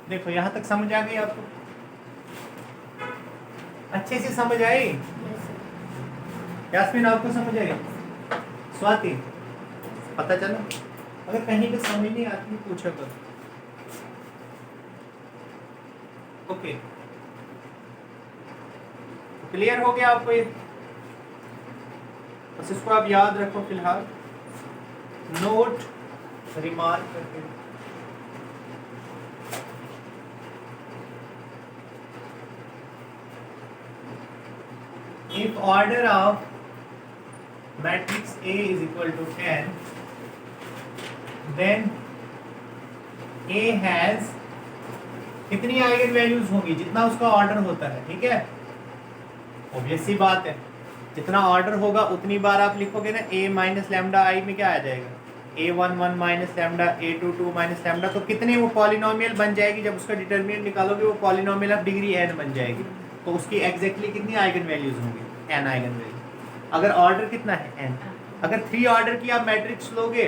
देखो यहाँ तक समझ आ गई आपको, अच्छे से समझ आई? यास्मीन आपको समझ आई? स्वाति पता चला? अगर कहीं पे समझ नहीं आती पूछो तो। ओके, क्लियर हो गया आपको ये? बस इसको आप याद रखो फिलहाल, नोट रिमार्क करके। If order of matrix A is equal to 10, then A has कितनी आइगन वैल्यूज होंगी? जितना उसका ऑर्डर होता है, ठीक है? ऑब्वियस सी बात है, जितना ऑर्डर होगा उतनी बार आप लिखोगे ना। A माइनस लैम्डा आई में क्या आ जाएगा? A11 minus lambda, A22 minus lambda. तो कितनी वो पॉलिनोमियल बन जाएगी? जब उसका डिटर्मिनेंट निकालोगे वो पॉलिनोमियल ऑफ डिग्री n बन जाएगी। तो उसकी एग्जैक्टली कितनी आइगन वैल्यूज होंगी? n eigen value. अगर ऑर्डर कितना है? n। अगर 3 ऑर्डर की आप मैट्रिक्स लोगे,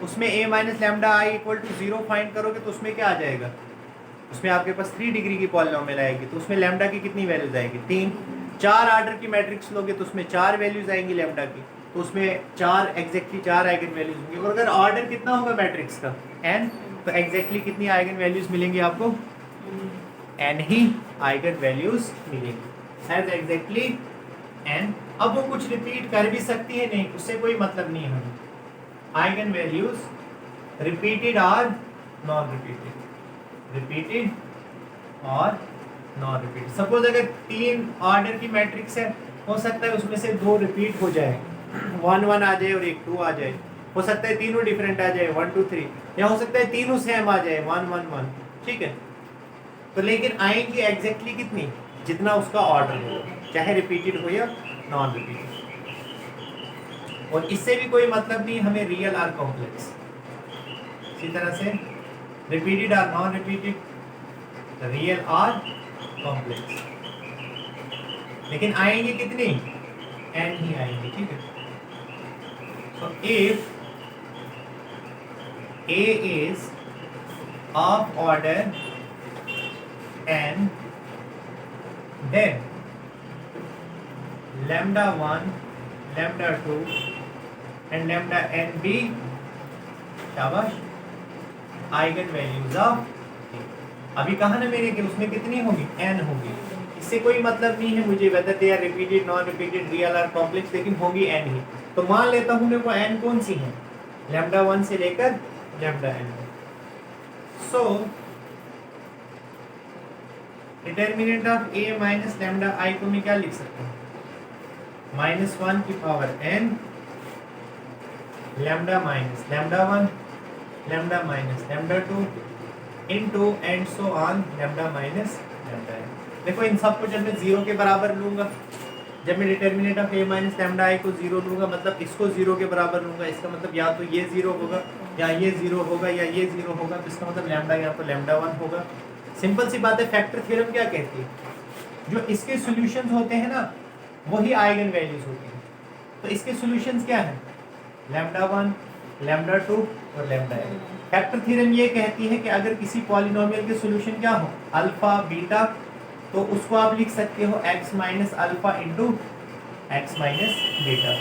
उसमें A minus lambda I equal to 0 find करोगे तो उसमें क्या आ जाएगा? उसमें आपके पास 3 डिग्री की पॉलिनोमियल आएगी। तो उसमें लैम्डा की कितनी वैल्यूज आएगी? 3। 4 ऑर्डर की मैट्रिक्स लोगे तो उसमें 4 वैल्यूज आएंगी लैम्डा की। तो उसमें 4 एग्जैक्टली 4 आइगन वैल्यूज होंगी। और अगर ऑर्डर कितना होगा मैट्रिक्स का? n। तो एग्जैक्टली कितनी आइगन वैल्यूज मिलेंगी आपको? n ही आइगन वैल्यूज मिलेंगी। As exactly n। अब वो कुछ रिपीट कर भी सकती है, नहीं, उससे कोई मतलब नहीं है हमें। आइगन वैल्यूज रिपीटेड और नॉन रिपीटेड, रिपीटेड और नॉन रिपीटेड। सपोज अगर 3 ऑर्डर की मैट्रिक्स है, हो सकता है उसमें से 2 रिपीट हो जाए, 1 1 आ जाए और 1 2 आ जाए। हो सकता है तीनों डिफरेंट आ जाए, 1 2 3, या हो सकता है तीनों सेम आ जाए, 1 1 1। ठीक है? तो लेकिन आएंगी एग्जैक्टली कितनी? जितना उसका ऑर्डर हो, चाहे रिपीटेड हो या नॉन रिपीटेड। और इससे भी कोई मतलब नहीं हमें रियल और कॉम्प्लेक्स। इसी तरह से रिपीटेड और नॉन रिपीटेड, रियल और कॉम्प्लेक्स। लेकिन आएंगे कितनी? n ही आएंगे। ठीक है? So if A is of order n, then lambda 1, lambda 2 and lambda n be शाबाश आइगन वैल्यूज ऑफ। अभी कहा ना मेरे कि उसमें कितनी होगी? n होगी। इससे कोई मतलब नहीं है मुझे whether they are repeated, non repeated, real और कॉम्प्लेक्स, लेकिन होगी n ही। तो मान लेता हूं मैं वो n कौन सी है? लैम्डा 1 से लेकर lambda n। So determinant of a minus lambda I को मैं क्या लिख सकता हूँ? -1 की power n lambda minus lambda 1 lambda minus lambda 2 into and so on lambda minus lambda n। देखो इन सबको जब मैं 0 के बराबर लूंगा, जब मैं determinant of a minus lambda I को 0 लूंगा, मतलब इसको 0 के बराबर लूंगा, इसका मतलब या तो ये 0 होगा या ये 0 होगा या ये 0 होगा। तो इसका मतलब लैम्डा यहाँ पर लैम्डा 1 होगा। सिंपल सी बात है। फैक्टर थ्योरम क्या कहती है? जो इसके सॉल्यूशंस होते हैं ना, वही आइगन वैल्यूज होती हैं। तो इसके सॉल्यूशंस क्या है? लैम्डा 1, लैम्डा 2 और लैम्डा n। फैक्टर थ्योरम ये कहती है कि अगर किसी पॉलिनोमियल के सॉल्यूशन क्या हो? अल्फा बीटा, तो उसको आप लिख सकते हो x minus alpha into x minus beta.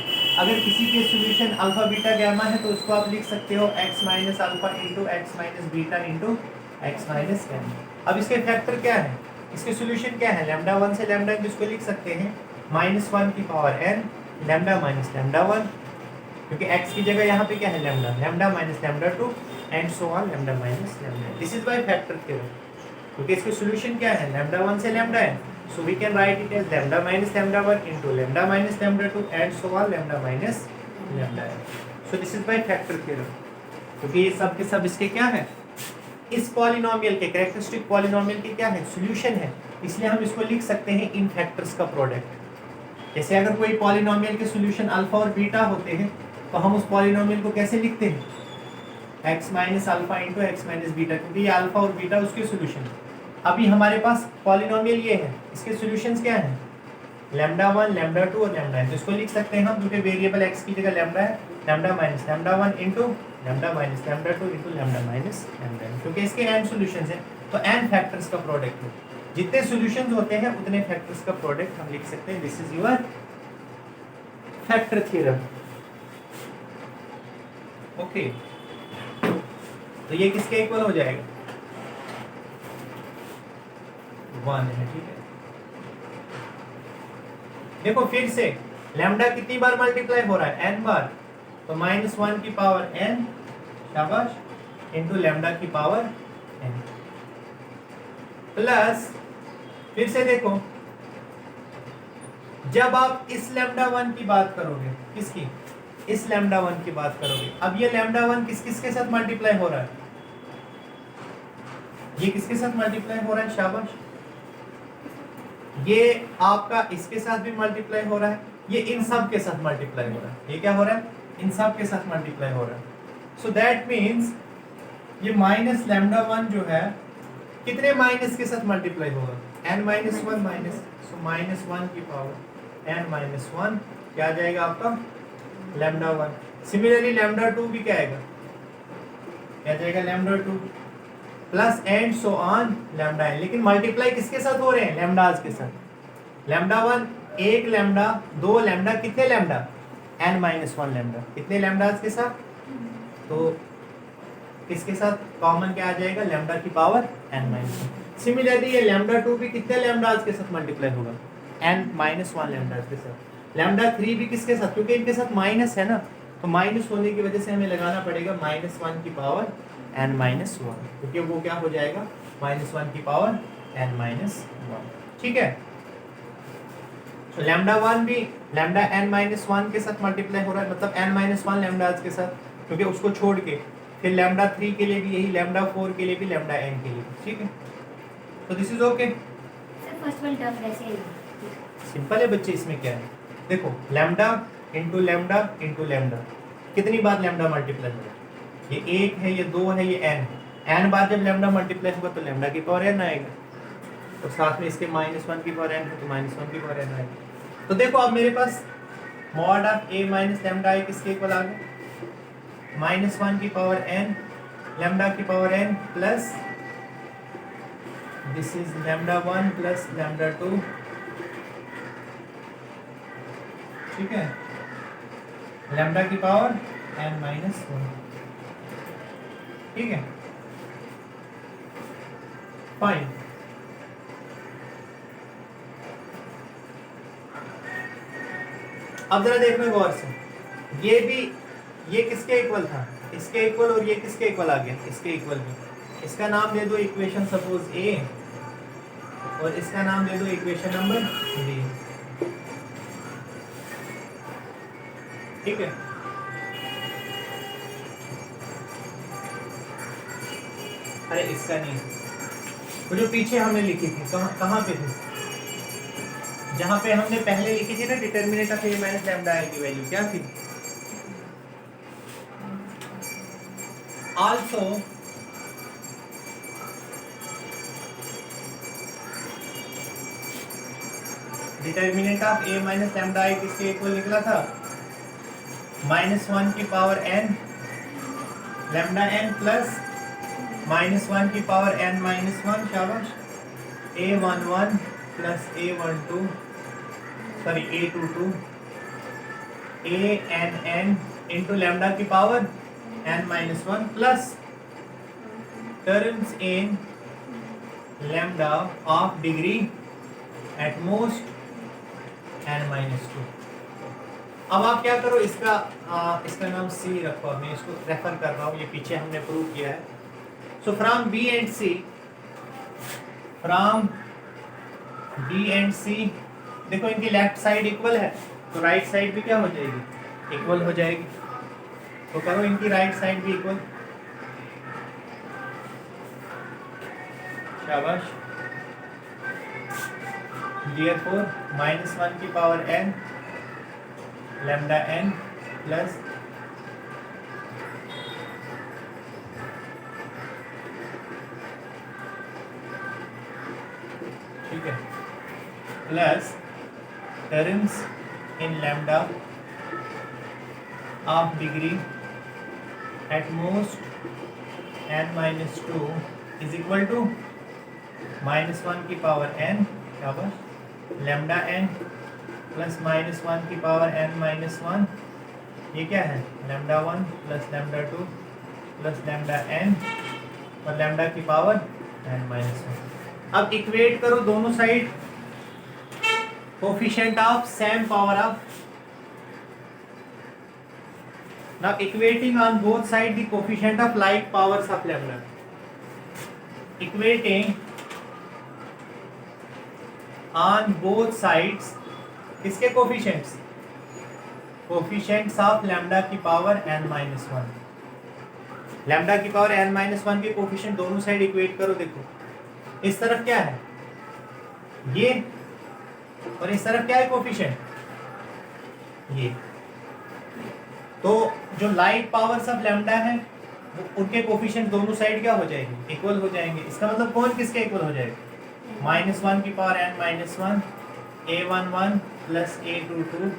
अगर किसी के सॉल्यूशन अल्फा बीटा गैमा है तो उसको आप लिख सकते हो x minus alpha into x minus beta into x minus gamma. अब इसके फैक्टर क्या है? इसके सॉल्यूशन क्या है? लैम्डा 1 से लैम्डा n, जिसको लिख सकते हैं -1 की power n lambda minus lambda 1, क्योंकि x की जगह यहाँ पे क्या है? Lambda, lambda minus lambda 2 and so on lambda minus lambda. This is by factor theorem. क्योंकि इसके सॉल्यूशन क्या है? लैम्डा 1 से lambda n, so we can write it as lambda minus lambda 1 into lambda minus lambda 2 and so on lambda minus lambda n। So this is by factor theorem. क्योंकि ये सब के सब इसके क्या है? इस पॉलिनोमियल के, कैरेक्टरिस्टिक पॉलिनोमियल के क्या है? सॉल्यूशन है। इसलिए हम इसको लिख सकते हैं इन फैक्टर्स का प्रोडक्ट। जैसे अगर कोई पॉलिनोमियल के सॉल्यूशन अल्फा और बीटा होते हैं तो हम उस पॉलिनोमियल को कैसे लिखते हैं? x minus alpha into x minus beta, क्योंकि ये अल्फा और बीटा उसके सॉल्यूशन है। अभी हमारे पास पॉलिनोमियल ये है, इसके सॉल्यूशंस क्या हैं? लैम्डा 1, लैम्डा 2 और लैम्डा n। तो इसको लिख सकते हैं हम, क्योंकि वेरिएबल x की जगह लैम्डा है, lambda minus lambda 1 into lambda minus lambda 2 into lambda minus lambda n, क्योंकि इसके n सॉल्यूशंस हैं। तो n फैक्टर्स का प्रोडक्ट है, जितने सॉल्यूशंस होते हैं उतने फैक्टर्स का प्रोडक्ट हम लिख सकते हैं। This is your factor theorem. Okay, तो ये किसके इक्वल हो जाएगा? 1 है, ठीक है। देखो फिर से लैम्डा कितनी बार मल्टीप्लाई हो रहा है? n बार, तो -1 की पावर n, शाबाश, इंटू लैम्डा की पावर n, प्लस फिर से देखो जब आप इस लैम्डा 1 की बात करोगे, किसकी? इस लैम्डा 1 की बात करोगे, अब ये लैम्डा 1 किस किस के साथ मल्टीप्लाई हो रहा है? ये किसके साथ मल्टीप्लाई हो रहा है? शाबाश, ये आपका इसके साथ भी मल्टीप्लाई हो रहा है, ये इन सब के साथ मल्टीप्लाई हो रहा है। ये क्या हो रहा है? इन सब के साथ मल्टीप्लाई हो रहा है। सो दैट मीन्स ये माइनस लैम्डा 1 जो है कितने माइनस के साथ मल्टीप्लाई होगा? n minus 1 minus, so minus 1 की पावर n माइनस 1 क्या आ जाएगा आपका? लैम्डा 1। सिमिलरली लैम्डा 2 भी क्या आएगा? क्या जाएगा? Lambda 2 plus and so on lambda n। लेकिन मल्टीप्लाई किसके साथ हो रहे हैं? लैम्डास के साथ। लैम्डा 1 एक लैम्डा, दो लैम्डा, कितने लैम्डा? n minus 1 lambda. कितने लैम्डास के साथ? तो किसके साथ कॉमन क्या आ जाएगा? लैम्डा की पावर n माइनस 1। सिमिलरली ये लैम्डा 2 भी कितने लैम्डास के साथ मल्टीप्लाई होगा? n माइनस 1 लैम्डास के साथ। लैम्डा 3 भी किसके साथ? क्योंकि इनके साथ माइनस है ना, तो माइनस होने की वजह से हमें लगाना पड़ेगा -1 की पावर n माइनस 1, क्योंकि वो क्या हो जाएगा? -1 की पावर n माइनस 1, ठीक है। तो लैम्डा 1 भी लैम्डा n माइनस 1 के साथ मल्टीप्लाई हो रहा है, मतलब n माइनस 1 लैम्डास के साथ, क्योंकि उसको छोड़ के फिर लैम्डा 3 के लिए भी यही, लैम्डा 4 के लिए भी, लैम्डा n के लिए, ठीक है। तो दिस इज ओके। फर्स्ट वाला टर्म वैसे ही सिंपल है बच्चे, इसमें क्या है? देखो lambda into lambda into lambda, कितनी बार लैम्डा मल्टीप्लाई होगा? ये 1 है, ये 2 है, ये n बार जब लैम्डा मल्टीप्लाई होगा तो लैम्डा की पावर n आएगा, और साथ में इसके -1 की पावर n है तो -1 की पावर n आएगा। तो देखो अब मेरे पास mod of a minus lambda i किसके इक्वल आ गया? -1 की पावर n लैम्डा की power n plus this is lambda 1 plus lambda 2, ठीक है, लैम्डा की पावर n माइनस 1, ठीक है, फाइन। अब जरा देखो गौर से, ये भी, ये किसके इक्वल था? इसके इक्वल, और ये किसके इक्वल आ गया? इसके इक्वल भी। इसका नाम दे दो इक्वेशन सपोज ए, और इसका नाम दे दो इक्वेशन नंबर बी, ठीक है। अरे इसका नहीं, वो जो पीछे हमने लिखी थी, कहाँ पे थी? जहां पे हमने पहले लिखी थी ना determinant of a minus lambda i की वैल्यू क्या थी? Also determinant of a minus lambda i किसके इक्वल निकला था? -1 की power n lambda n plus -1 की पावर n माइनस 1, शाबाश, a11 plus a12 sorry a22 a into lambda की power n minus 1 plus terms in lambda of degree at most n minus 2। अब आप क्या करो, इसका नाम C रखो, मैं इसको रेफर कर रहा हूँ, ये पीछे हमने प्रूव किया है। So from B and C, from B and C, देखो इनकी लेफ्ट साइड इक्वल है, तो राइट साइड भी क्या हो जाएगी? इक्वल हो जाएगी। तो करो इनकी राइट साइड भी इक्वल, शाबाश। Therefore -1 की power n lambda n plus ठीक है, plus terms in lambda of degree at most n minus 2 is equal to -1 की पावर n क्या होगा लैम्डा n प्लस -1 की पावर n माइनस 1, ये क्या है lambda 1 plus lambda 2 plus lambda n और लैम्डा की पावर n माइनस 1। अब इक्वेट करो दोनों side coefficient of same power of. Now equating on both sides the coefficient of like powers of lambda. Equating on both sides किसके coefficients coefficients of lambda की power n minus 1। Lambda की power n minus 1 के coefficient दोनों side equate करो। देखो इस तरफ क्या है ये और इस तरफ क्या है कोफिशिएंट ये। तो जो लाइक पावर्स ऑफ लैम्डा है उनके कोफिशिएंट दोनों साइड क्या हो जाएंगे इक्वल हो जाएंगे। इसका मतलब कौन किसके इक्वल हो जाएगा -1 की power n minus 1 a11 plus a22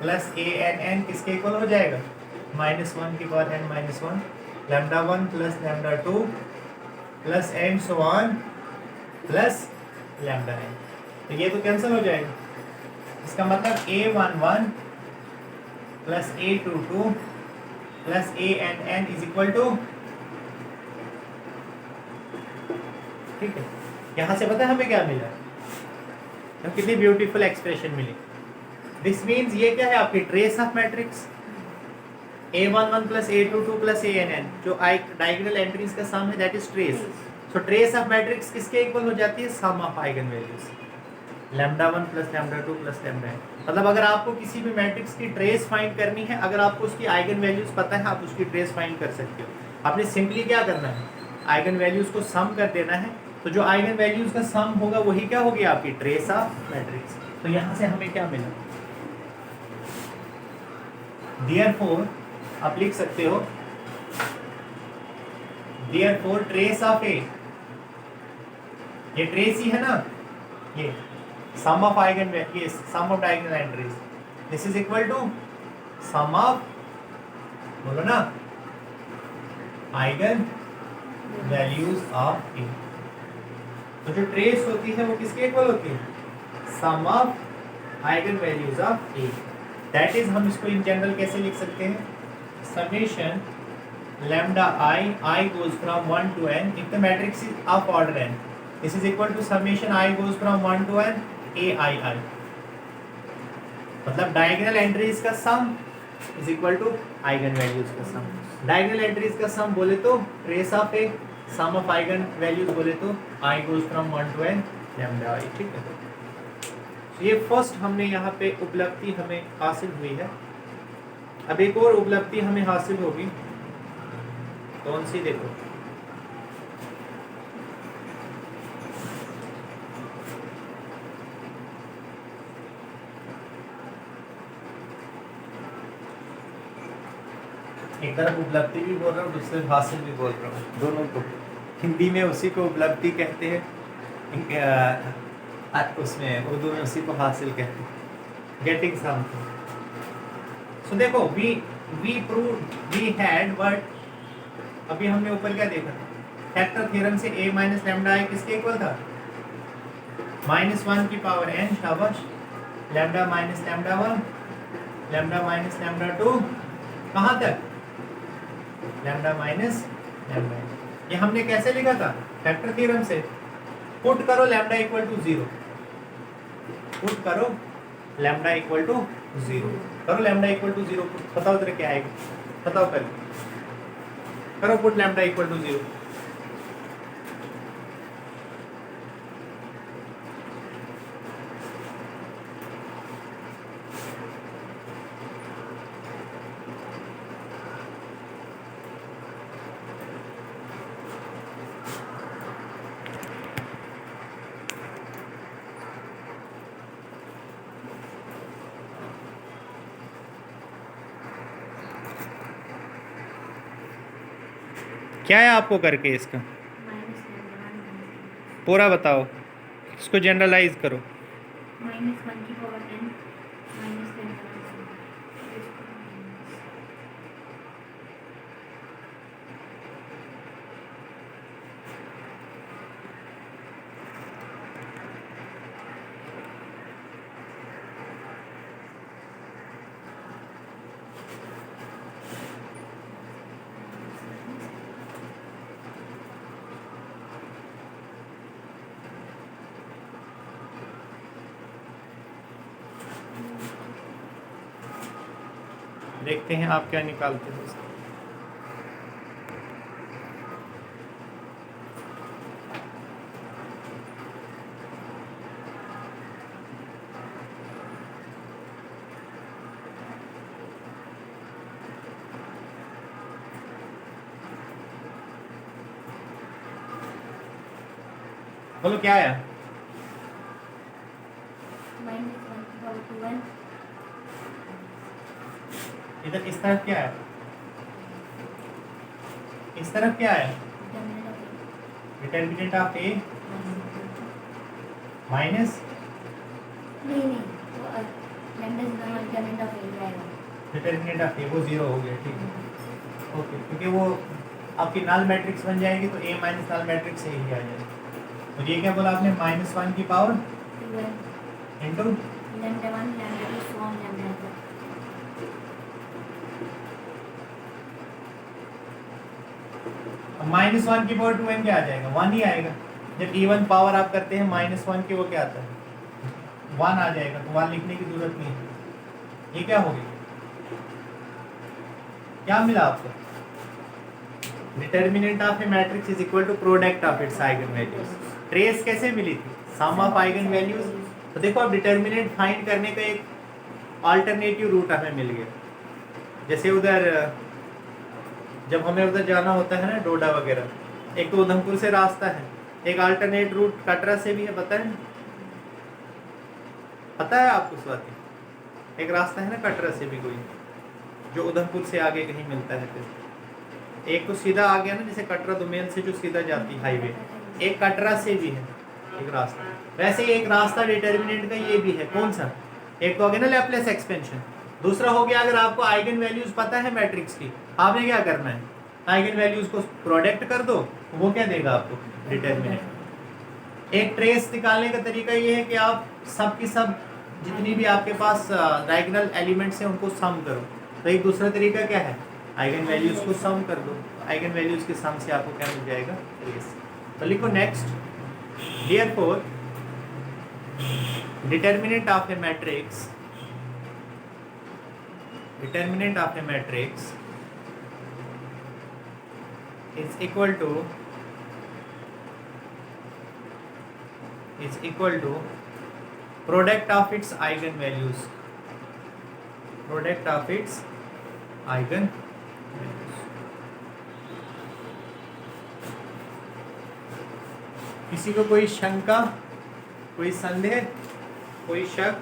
plus an किसके इक्वल हो जाएगा -1 की power n minus 1 lambda 1 plus lambda 2 plus and so on plus lambda n। तो ये तो कैंसिल हो जाएगा। इसका मतलब a11 plus a22 plus an is equal to, ठीक है। यहां से पता है हमें क्या मिला, हम कितनी ब्यूटीफुल एक्सप्रेशन मिली। दिस मीन्स ये क्या है आपकी trace of matrix a11 plus a22 plus an जो डायगोनल एंट्रीज का सम है that is trace. So trace of matrix किसके इक्वल हो जाती है sum of eigen values lambda 1 plus lambda 2 plus lambda n। मतलब अगर आपको किसी भी मैट्रिक्स की ट्रेस फाइंड करनी है, अगर आपको उसकी आइगन वैल्यूज पता है आप उसकी ट्रेस फाइंड कर सकते हो। आपने सिंपली क्या करना है आइगन वैल्यूज को सम कर देना है। तो जो आइगन वैल्यूज का सम होगा वही क्या होगी आपकी ट्रेस ऑफ मैट्रिक्स। तो यहाँ से हमें क्या मिला देयरफॉर आप लिख सकते हो देयरफॉर ट्रेस ऑफ ए, ये ट्रेस ही है ना, ये sum of eigen ये sum of diagonal entries this is equal to sum of बोलो ना eigen values of A। तो जो ट्रेस होती है वो किसके इक्वल होती है sum of eigen values of A। That is हम इसको इन जनरल कैसे लिख सकते हैं summation lambda I goes from 1 to n if the matrix is of order n, this is equal to summation I goes from 1 to n ai। मतलब diagonal entries का sum is equal to eigen values का sum. Diagonal entries का sum बोले तो trace of A, sum of eigen values बोले तो i goes from 1 to n lambda i, ठीक है। तो ये फर्स्ट हमने यहाँ पे उपलब्धि हमें हासिल हुई है। अब एक और उपलब्धि हमें हासिल होगी, कौन सी देखो एक तरफ उपलब्धि भी बोल रहा हूँ दूसरे हासिल भी बोल रहा हूँ, दोनों को। हिंदी में उसी को उपलब्धि कहते हैं, उसमें उर्दू में उसी को हासिल कहते हैं, गेटिंग समथिंग। सो देखो we prove we had what अभी हमने ऊपर क्या देखा था फैक्टर थ्योरम से a माइनस लैम्डा i किसके इक्वल था -1 की पावर n, शाबाश। Lambda minus lambda 1 lambda minus lambda 2 कहाँ तक लैम्डा माइनस लैम्डा। ये हमने कैसे लिखा था फैक्टर थ्योरम से, पुट करो लैम्डा इक्वल टू 0, पुट करो लैम्डा इक्वल टू 0, करो लैम्डा इक्वल टू 0, बताओ तेरे क्या आएगा, बताओ करो पुट लैम्डा इक्वल टू 0। क्या है आपको करके इसका पूरा बताओ, इसको जनरलाइज करो। -1 की पावर n माइनस लैम्डा। देखते हैं आप क्या निकालते हो। बोलो क्या आया? -1 इधर इस तरफ क्या है? इस तरफ क्या है? डिटर्मिनेंट ऑफ ए माइनस नहीं वो लैम्डा जितना डिटरमिनेंट ऑफ ए आएगा। डिटर्मिनेंट ऑफ ए वो जीरो हो गया, ठीक है ओके, क्योंकि वो आपकी नल मैट्रिक्स बन जाएगी तो ए माइनस नल मैट्रिक्स से ही आ जाएगा। तो ये क्या बोला आपने? -1 की power 2 into lambda 1 lambda 2 so on lambda तक। -1 की पावर 2n क्या आ जाएगा? 1 ही आएगा। जब इवन पावर आप करते हैं -1 की, वो क्या आता है? 1 आ जाएगा, तो 1 लिखने की जरूरत नहीं है। ये क्या हो गया? क्या मिला आपको? Determinant of a matrix is equal to product of its eigen values. Trace कैसे मिली थी? Sum of eigen values. तो देखो अब डिटर्मिनेंट फाइंड करने का एक अल्टरनेटिव रूट हमें मिल गया। जैसे उधर जब हमें उधर जाना होता है ना, डोडा वगैरह, एक तो उधमपुर से रास्ता है, एक अल्टरनेट रूट कटरा से भी है, पता है? पता है आपको स्वाति? एक रास्ता है ना कटरा से भी कोई, जो उधमपुर से आगे कहीं मिलता है। फिर एक तो सीधा आ गया ना, जैसे कटरा दुमेल से जो सीधा जाती हाईवे, एक कटरा से भी है एक रास्ता। वैसे ही एक रास्ता डिटर्मिनेंट का ये भी है। कौन सा? एक तो आ गया ना लैप्लेस एक्सपेंशन, दूसरा हो गया अगर आपको आइगन वैल्यूज पता है मैट्रिक्स की, आपने क्या करना है? आइगन वैल्यूज को प्रोडक्ट कर दो, वो क्या देगा आपको? डिटर्मिनेंट। एक ट्रेस निकालने का तरीका ये है कि आप सब की सब जितनी भी आपके पास डायगोनल एलिमेंट्स हैं उनको सम करो। तो एक दूसरा तरीका क्या है? आइगन वैल्यूज को सम कर दो। आइगन वैल्यूज के सम से आपको क्या मिल जाएगा? ट्रेस। तो लिखो next, therefore determinant of a matrix, determinant of a matrix is equal to product of its eigen values, product of its eigen values। किसी को कोई शंका, कोई संदेह, कोई शक?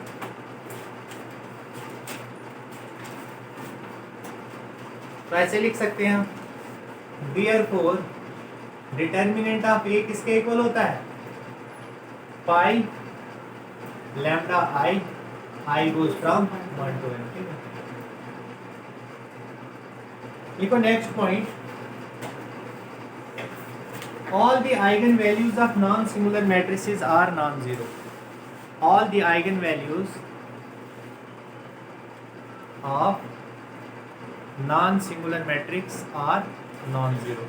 तो ऐसे लिख सकते हैं हम, Therefore, डिटर्मिनेंट ऑफ ए किसके इक्वल होता है? Pi lambda i, i goes from 1 to n। ठीक है, लिखो next point, all the eigenvalues of non-singular matrices are non-zero। all the eigenvalues of non-singular matrix are non-zero।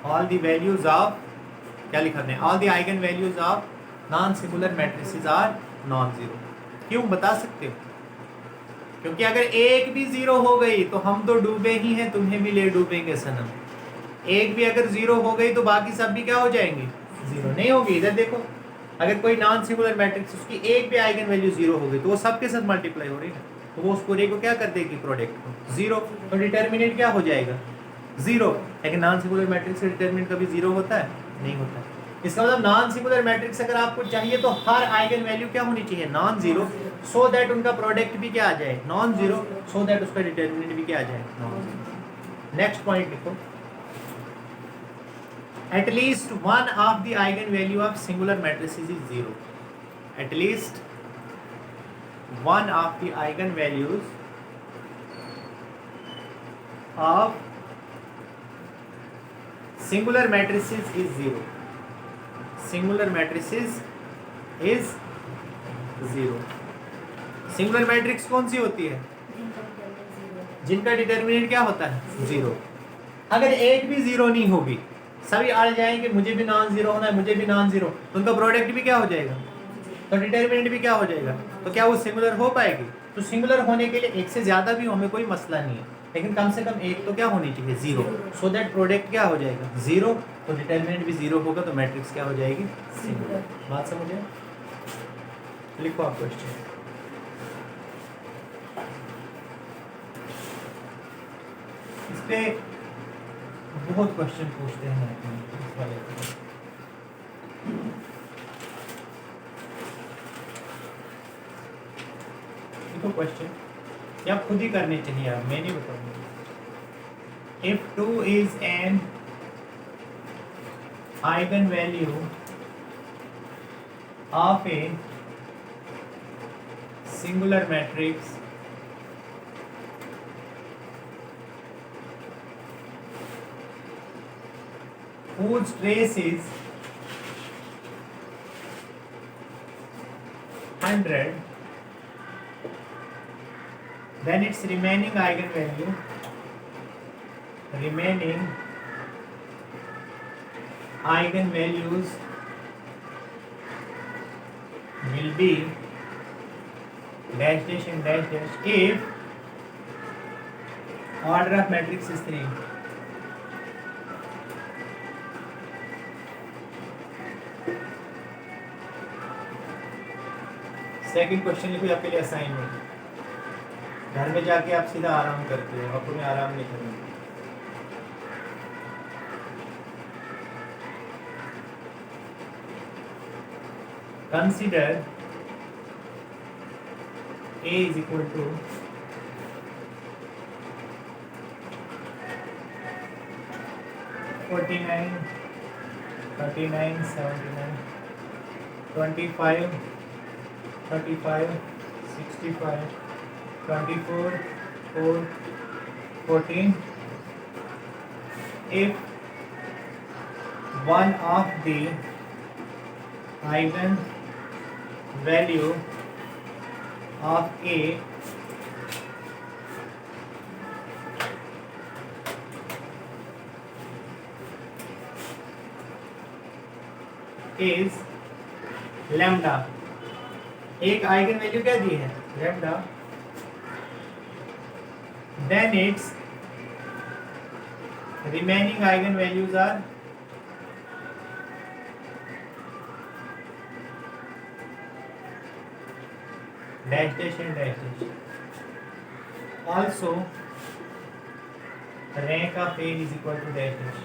all the values of, क्या लिखा है? all the eigenvalues of non-singular matrices are non-zero। क्यों बता सकते हो? क्योंकि अगर एक भी जीरो हो गई तो हम तो डूबे ही हैं, तुम्हें भी ले डूबेंगे सनम। एक भी अगर जीरो हो गई तो बाकी सब भी क्या हो जाएंगे? जीरो नहीं होगी। इधर देखो, अगर कोई नॉन सिंगुलर मैट्रिक्स उसकी एक भी आइगन वैल्यू जीरो हो गई तो वो सबके साथ मल्टीप्लाई हो रही है, तो वो उस पूरे को क्या कर देगी? प्रोडक्ट को जीरो। तो डिटर्मिनेंट क्या हो जाएगा? जीरो। लेकिन नॉन सिंगुलर मैट्रिक्स का डिटर्मिनेंट कभी जीरो होता है? नहीं होता है। इसका मतलब नॉन सिंगुलर मैट्रिक्स अगर आपको चाहिए तो हर आइगन वैल्यू क्या होनी चाहिए? नॉन जीरो, सो दैट उनका प्रोडक्ट भी क्या आ जाए? नॉन जीरो, सो दैट उसका डिटर्मिनेंट भी क्या आ जाए? Non zero. नेक्स्ट पॉइंट लिखो, at least one of the eigenvalue of singular matrices is zero। at least one of the eigenvalues of singular matrices is zero। singular matrices is zero। singular matrix कौन सी होती है? जिनका determinant क्या होता है? Zero. अगर एक भी जीरो नहीं होगी, सभी अड़ जाएंगे, मुझे भी नॉन जीरो होना है, मुझे भी नॉन जीरो, तो उनका प्रोडक्ट भी क्या हो जाएगा? तो डिटर्मिनेंट भी क्या हो जाएगा, तो क्या वो सिंगुलर हो पाएगी? तो सिंगुलर होने के लिए एक से ज़्यादा भी हो हमें कोई मसला नहीं है, लेकिन कम से कम एक तो क्या होनी चाहिए, जीरो, सो दैट प्रोडक्ट क्या हो जाएगा, जीरो, तो डिटर्मिनेंट भी जीरो होगा तो मैट्रिक्स क्या हो जाएगी, सिंगुलर। बात समझे? लिखो आप क्वेश्चन। इस पे बहुत क्वेश्चन पूछते हैं इस वाले पे। देखो क्वेश्चन ये आप खुद ही करने चाहिए, आप, मैं नहीं बताऊंगा। If 2 is an eigen value of a singular matrix whose trace is 100, then its remaining eigenvalue eigenvalues will be dash dash and dash dash if order of matrix is 3. Second question लिखो आपके लिए assignment, घर में जाके आप सीधा आराम करते हो, आपको मैं आराम नहीं करूँगा। Consider A is equal to 49, 39, 79, 25, 35, 65, 24, 4, 14. If one of the eigen value of A is lambda, एक आइगन वैल्यू क्या दी है, lambda, then its remaining eigen values are dash dash and dash dash. Also rank of A is equal to dash dash.